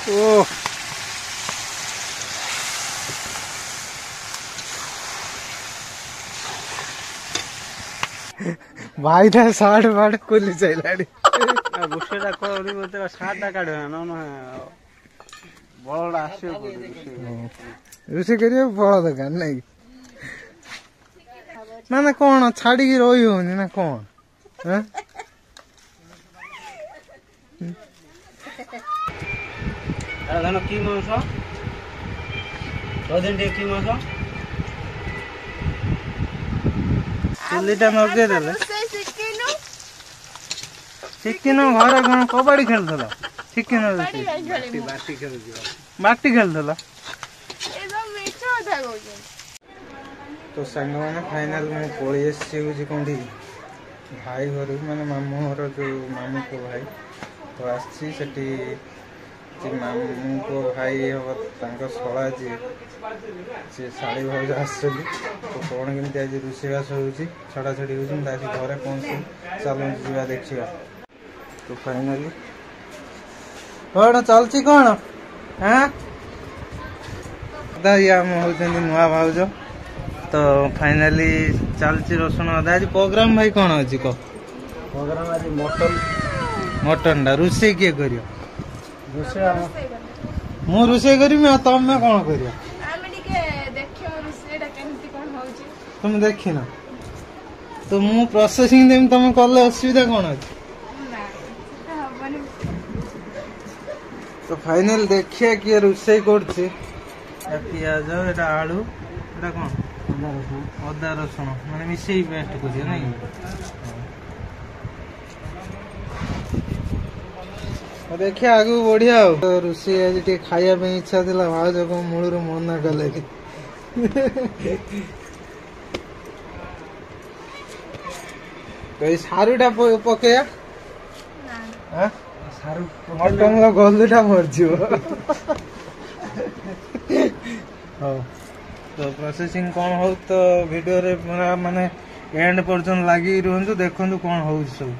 ओ भाई था साठ बाट खुली चाहिए गुस्सेटा कोड़ी बोलते साठटा काढे ना ना बळडा आसे रुसे करियो बड़ दरकार नहीं ना ना कौन छाड़ी की रही होनी ना कौन हैं धन की मांस रजन की मांस चुलीटा नगे देले शिखिन घर कौन कबाड़ी खेलुला शिखिन बाटी खेलुला तो सांग मैंने फाइनाल मैं पलि आसी कौन भाई घर माने मामू घर जो मामू को भाई तो आसी मामू को भाई हम शला जी शाढ़ी भाज आस तो कौन केमी आज रोषेबास हो छड़ा छड़ी हो घरे कौन सब चलो जा देखा तो फाइनाली कौन चलती कौन हाँ ये आम हूँ नुआ भाज तो फाइनाली चलती रसुण अदा आज प्रोग्राम भाई कौन अच्छी कह प्रोग्राम आज मटन मटन टा रोषे किए कर मु रोषे करी तमें कौन कर तुम देख न तो मु प्रोसेसिंग देम तुम कले असुविधा कौन अच्छी तो फाइनल देखिए किए रोषे कर पियाज एटा आलू एटा कौन अदा रसुण माने मिसई पेस्ट करिए नहीं देखिए आगू बढ़िया रोषे आज टे खाया पे इच्छा थिला भाज को मूलर मना कले तो सारूटा पकया मटन गलुटा मरजी तो प्रोसेसिंग कौन हो तो वीडियो रे माने एंड पर्यंत लगी रुहतु देखु कौन हो सब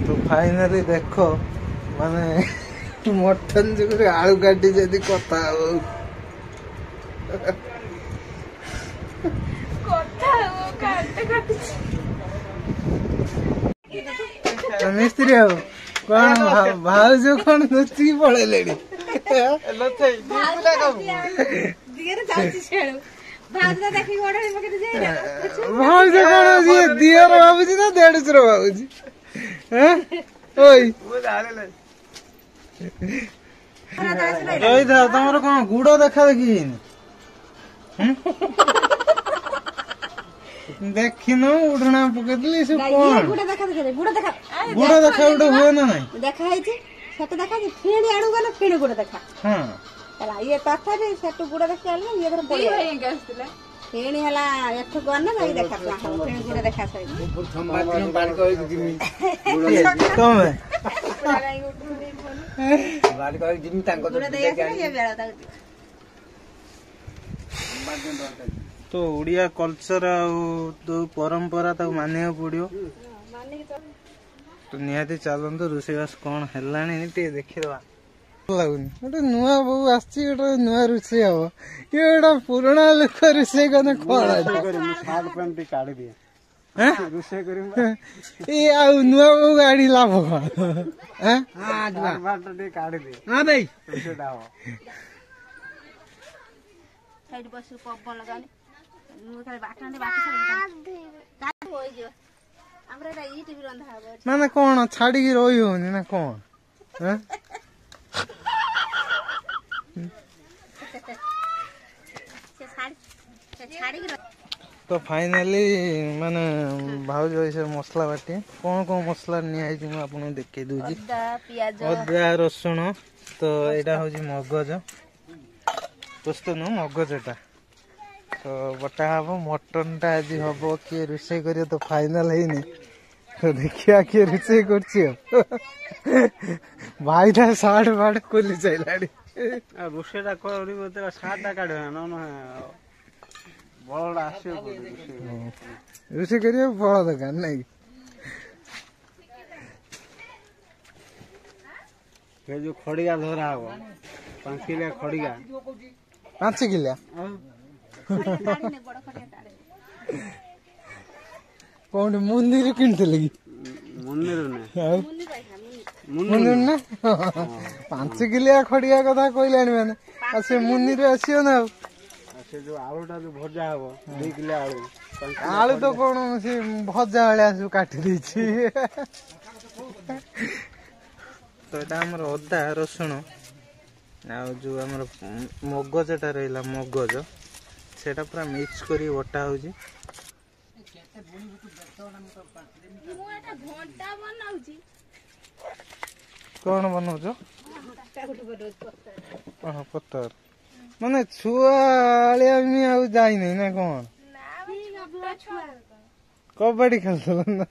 तो फाइनली देखो माने मटन जो आलू काटी जदि कथा मिस्त्री हो कौन भाज कौन नुची पड़े भाज कौन दियर भावुची ना देढ़ भावुची रही था तुम कौन गुड़ देखा देखी देखिन उड़ना पकड़ी सब कौन गुड़ देखा गोटे हुए ना नहीं देखा देखा फेणी आड़ू गले फेणी गुड़ देखा हाँ ये तथापि से गुड़ देखी आल ये पड़े फेणी हला एठ गने नहीं देखा फेणी गुड़ देखा तो उड़िया कल्चर तो परंपरा तक मानिया पड़ो तो निहाती चलते रोषेबास कौन है देखा लगुनि गोटे नुआ बो आसी गोटे नुआ रोषे हम ये गोटे पुराणा लोक रोषे कौन नुआ बो गाड़ी लाभ कौन भाई माने कौन छाड़ी रही होनी ना कौन तो फाइनली माने भाउज ऐसे मसला बाटी कौन कौन मसला नहीं आपको देखे दूजी अदा रसुण तो यहाँ हूँ मगज पुस्त नु मगज एटा तो बटा हम मटन टा आज हम किए रोषे कर तो फाइनाल है तो देखिया किए रोषे कर भाई ता साठ बाट खोली चाहिए ରୋଷେଇଟା କରିବ ତେବେ ସାରଟା କାଢିବ ନା ବଳଟା ଆସିବ ରୋଷେଇ କରିବାକୁ ବଳ ଦରକାର ନାଇଁ ଏ ଯୋଉ ଖଡିକା ଧରା ହବ 5 କିଲିଆ ଖଡିକା 5 କିଲିଆ କୋଉଠି ମନ୍ଦିର କିଣିଥିଲେ କି ମନ୍ଦିର ନା ମୁନିର ନା 5 କିଲିଆ ଖଡିଆ କଥା କହିଲାଣି ମାନେ ଆଉ ସେ ମୁନିର ଆସିବ ନା ଆଉ ସେ ଯୋଉ ଆଳୁଟା ଯୋଉ ଭଜା ହବ 2 କିଲିଆ ଆଳୁ ତ କଣ ସେ ଭଜା ଭଳିଆ ସବୁ କାଟି ଦେଇଛି ତ ଏଟା ଆମର ଅଦା ରସୁଣ ଆଉ ଯୋଉ ଆମର ମଗଜଟା ରହିଲା ମଗଜ ସେଟା ପୁରା ମିକ୍ସ କରି ବଟା ହଉଛି କଣ ବନଉଛ ପତର ମାନେ ଛୁଆଳିଆ ଆଉ ଯାଇନି ନା କଣ କବାଡି ଖେଳୁଥିଲ ନା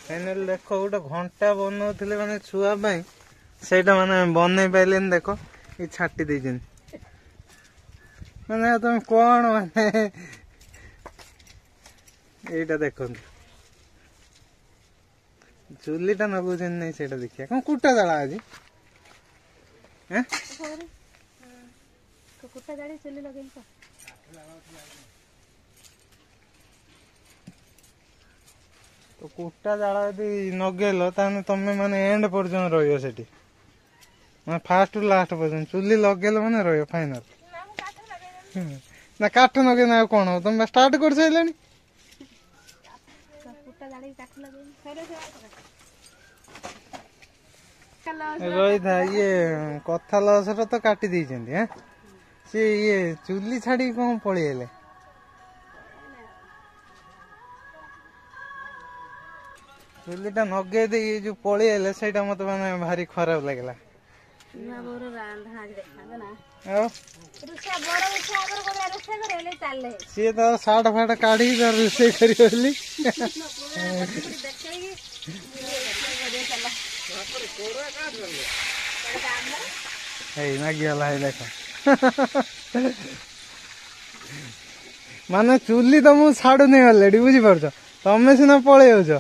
फाइनल देख गोटे घंटा बनौले माने छुआ पाई सेटा माने बनई पाइलेन देख ये छाटी देछन माने तुम कौन माने एटा देखो चुलीटा नगुचन नहीं सेटा देखिया कौन कुटा जला आज हैं कुटा जाड़ी चुली लगेन तो कुटा जाला यदि नगेल ताने तमे माने एंड पर्यंत रहियो सेठी माने फास्ट टू लास्ट पर्यंत चुली लगेल माने रहियो फाइनल ना काठ नगे ना कोन हो तमे स्टार्ट कर सैलेनी कुटा जाड़ी काठ लगे रही था ये कथा लसर तो काटी देछंती हैं से ये चुली छाड़ी कोन पळिएले चुलीटा नगे दे जो पळिएले सेटा मते माने भारी खराब लागला ना मोर रांधा आज देखा ना ओ रुसा बड़ रुसा अगर कोला रुसा करेले चालले से तो साठ फाट काढी कर रुसे करी होली हे ना गेला है देखो माने चुली तो मु छाडु नहीं ऑलरेडी बुझी परछ तमे सिना पळे होछ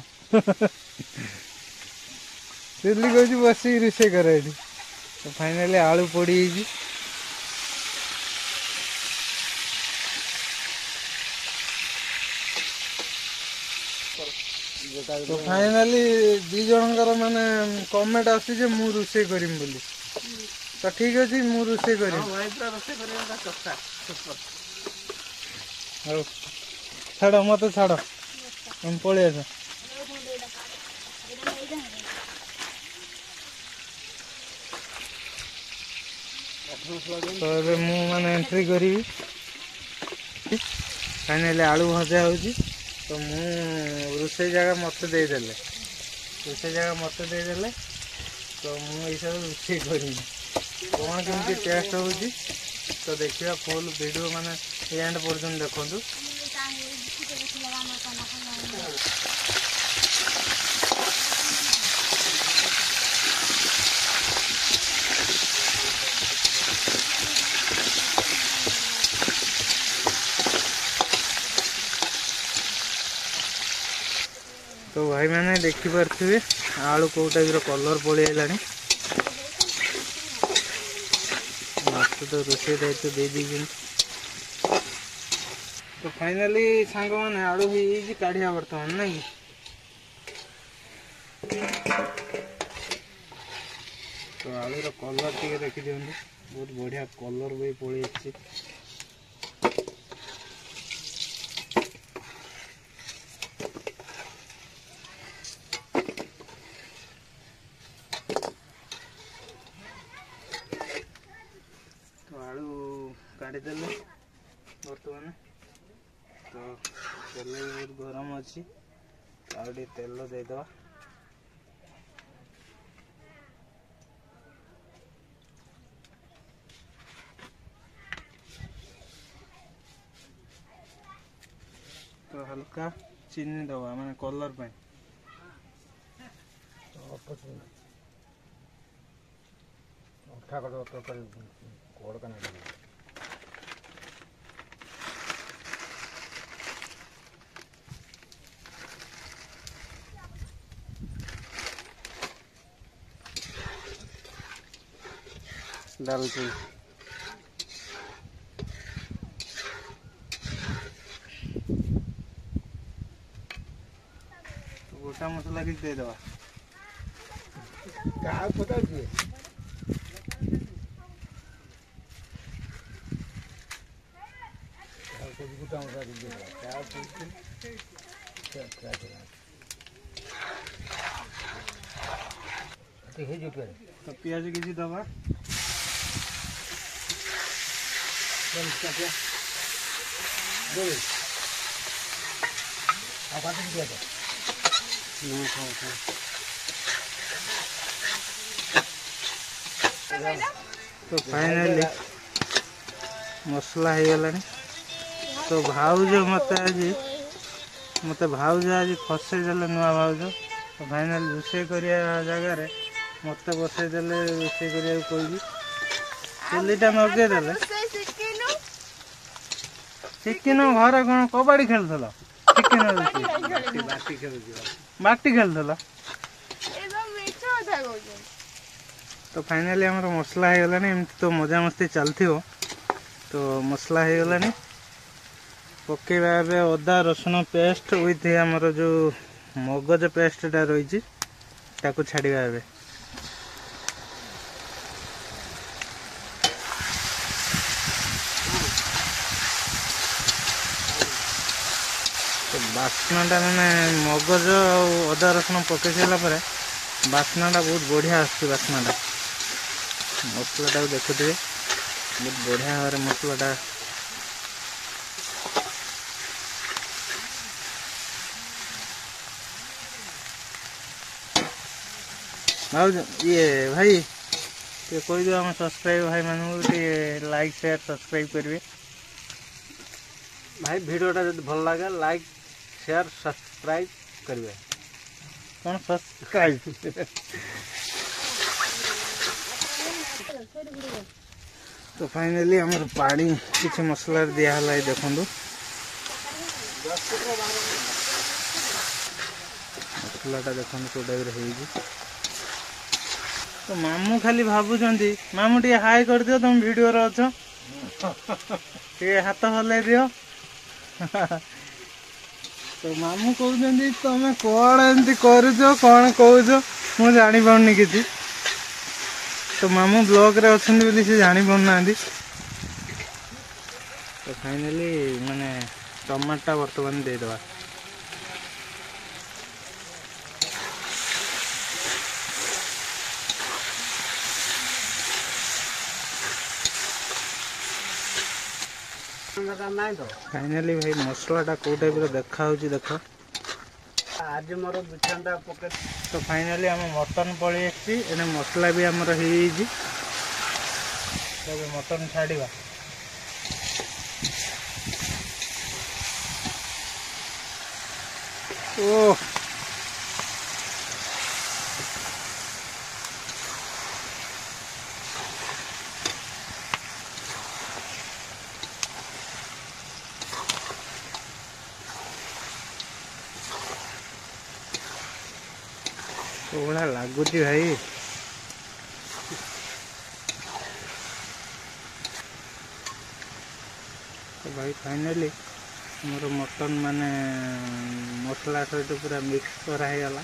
चुली को बस रोषे कर तो फाइनाली आलू पड़ी तो फाइनाली दी जनकर माने कमेंट आसी जे मु रोषे करिम बोली तो ठीक अछि मु रोषे करिम छाड़ मत छाड़ हम पळे आस तो ए मु माने एंट्री करी फाइनाली आलू भजा होची तो मु रोषे जगह मत दे देले रोषे जगह मत दे देले तो मु ऐसा रोषे करी कौन केमती टेस्ट होची तो देखिए फुल वीडियो माने एंड पर्यंत देखंतु तो भाई मैंने देखी पारे आलू कौ टाइप कलर पड़ी आनी तो रोषे दायित्व दे दी तो फाइनाली सांग मैंने आलू ही काढ़िया बर्तमान ना तो आलू कलर टी देखी दिखते बहुत बढ़िया कलर भी पड़ी काढ़ीदेले बर्तमान तो तेल बहुत गरम अच्छी आउ तेल देदवा तो हल्का चीनी दबा माने कलर पे डालची गोटा मसला किसी दे दवा पता किए गोटा मसला तो प्याज किसी दवा तो फाइनली मसला हो गला तो भाउज मत भाउज आज फसई देले नुआ भाउज तो फाइनल रोषे करिया जगार मत बसई देले रोषे करिया कोई चुलीटा नगे देले शिखिन घर कौन कबाड़ी खेलुल शिखिन बाटी खेलुल तो फाइनली आम मसला हो गलानी एमती तो मजा मस्ती चलती तो मसला हो गलानी पकेबा अदा रसुण पेस्ट विथ आमर जो मगज पेस्टा रही छाड़वा ए तो बास्नाटा मैंने मगज अदा रसुण पकई सारापर बास्नाटा बहुत बढ़िया आसनाटा मसलाटा देखुए बहुत बढ़िया भाव मसलाटा ये भाई ये कोई दियो हम सब्सक्राइब भाई मानू लाइक शेयर सब्सक्राइब करेंगे भाई वीडियोटा जब भल लगे लाइक शेयर सब्सक्राइब करेंगे कौन सब्सक्राइब तो फाइनली हमर पानी किसी मसला दिया देखु मसलाटा देखो कौ टाइप तो मामू खाली भावुंट मामू टे हाई कर दियो तुम वीडियो रे अछ टे हाथ हल्ले दियो तो मामू कहते तुम कौन एमती कर कौन कौच मु जानी पानी किसी तो मामू ब्लॉग रे अच्छा से जानी पाना तो फाइनली माने टमाटा बर्तमान देदेवा फाइनली भाई मसलाटा कौ टाइप देखा देख आज मोर बिछानटा पके तो फाइनली आम मटन पलि एने मसला भी आमर हो मटन छाड़ा ओ बड़ा लगुच भाई तो भाई फाइनली मोर मटन माने मसला सहित पूरा मिक्स करागला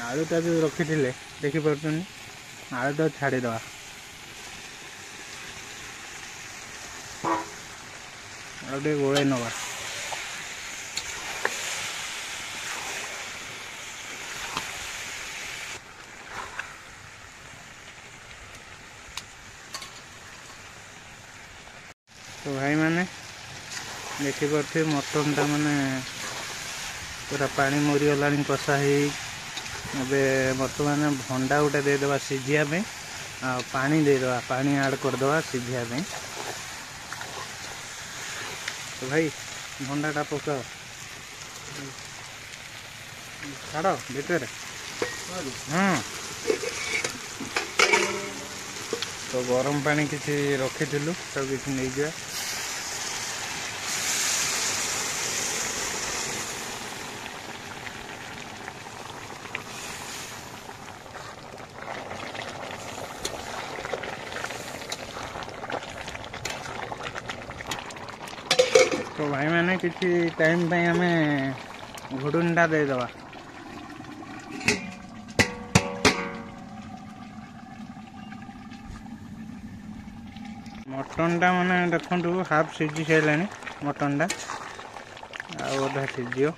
आलूटा जो रखी थे देखिपुर आलूटा छाड़ीद आलू गोड़े नवा तो भाई माने देखिपे मटनटा माने पूरा पानी मरीगला कषा हे बर्तमान भंडा गोटे देदेवा सीझापी पानी देदेवा पानी ऐड करदे सीझापी तो भाई भंडाटा पकाओ छाड़ भितर हाँ तो गरम पानी किसी रखी सब किसी नहीं जा तो भाई मैंने किसी टाइम पे हमें घुडुनटा दे दवा मटनटा माने देखु हाफ सीझी सारे मटनटा आधा सीझ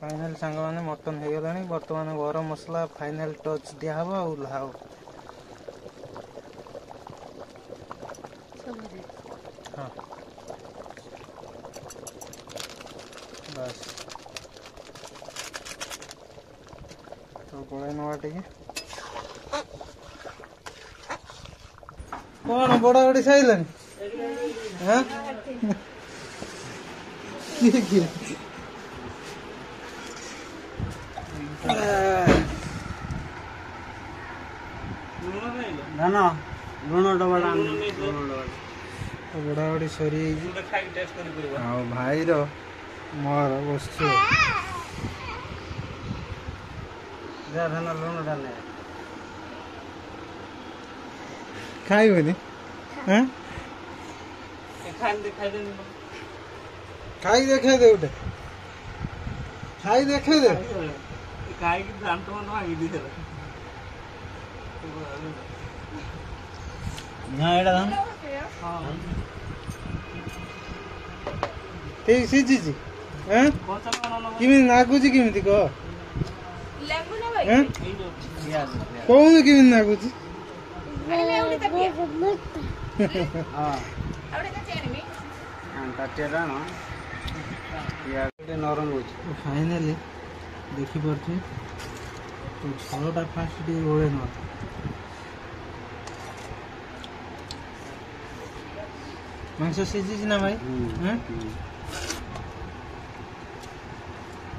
फाइनल सांग मैंने मटन हो गला बर्तमान गरम मसला फाइनल टच दिहब आ लाओ हाँ बस तो गोल नवा टे कौन बड़ा बड़ी साइल हाँ धान लुण डबा बड़ा बड़ी सरी भाई मोर बस धान लुण डाले खाइबनी खाई देखे दे उठे खाई देखे दे ठीक सीझी किमी नागुची किमिति कह कौन किमी नागुची नरम हो फाइनाली देखिपे तो झलटा फास्ट टे गोले न मांस सीझी ना भाई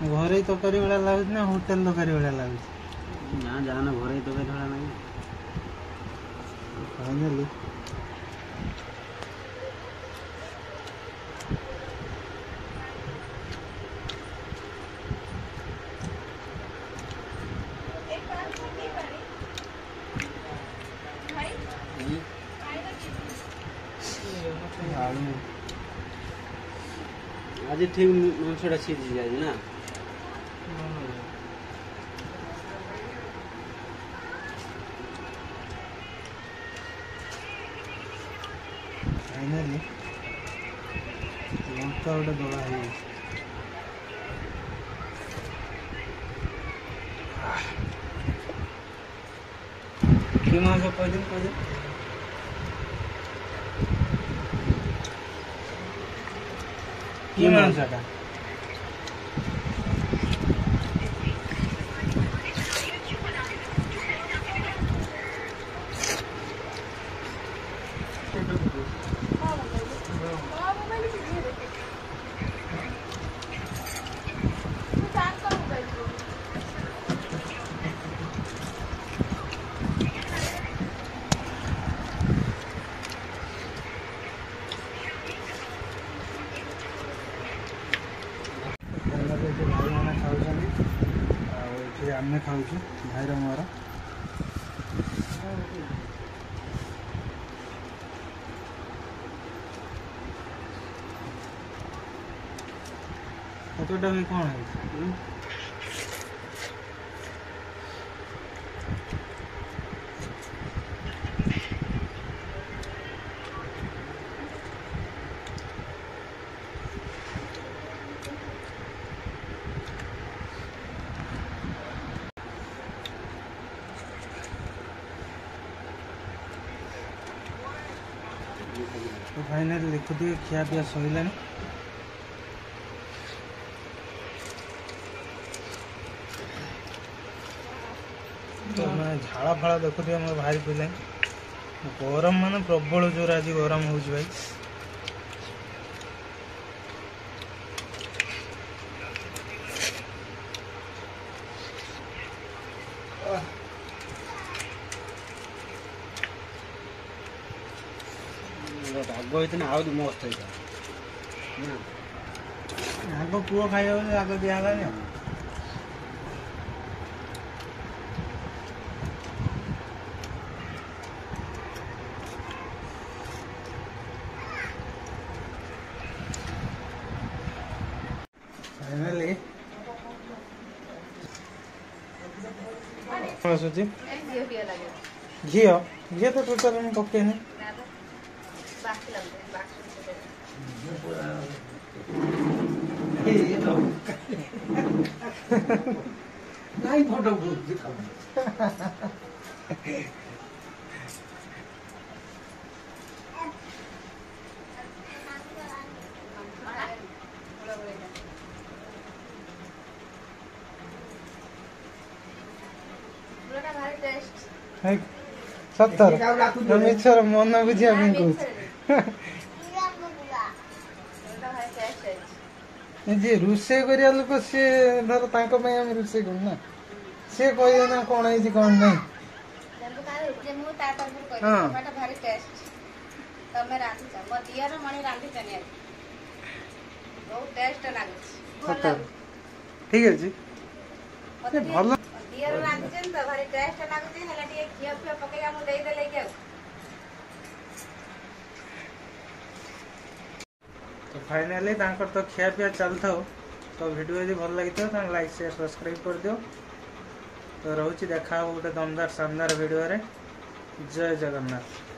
घरे तकारी भाया लगुच ना होटेल तकारी भाया लगुच ना जाना घरे तकारी भाया नहीं फाइनाली आज ठीक मांसटा सीझी जाए ना फाइनाली लंका गोटे दला है कि मांस कह कि मांसटा आम खाऊ भाईर मोर कतटा भी कौन है तो फाइनाली देखुथिबे खिया पिया सइलानी तो मैं झाड़ा फाड़ा देखुथिबे मोर भारी पइलानी गरम माने प्रबल जोर आज गरम होउछ भाई आग इतना आउ मस्त है आग पुओ खाइबा बोले आग दिया हलानी फाइनली आसुची घी घी तो टोटल मैं पकेनी नहीं फोटो सत्तर मिछर मन बुझिया जी रोषे करिया लोक सी धर तांको पई हम रोषे करू ना से कहियो ना कोन है कोन नहीं हां भारी टेस्ट तमे रांधी छ म दियार मणी रांधी छने बहुत टेस्ट लागछ ठीक है जी भलो दियार रांधी छन त भारी टेस्ट लागछ हला टिके खिया पिया पकेगा मु देई दे लेके तो फाइनली तो खिया पिया चलता तो वीडियो यदि भल लगी तो लाइक शेयर सब्सक्राइब कर दियो तो रोची देखा गोटे दमदार शानदार वीडियो रे जय जगन्नाथ।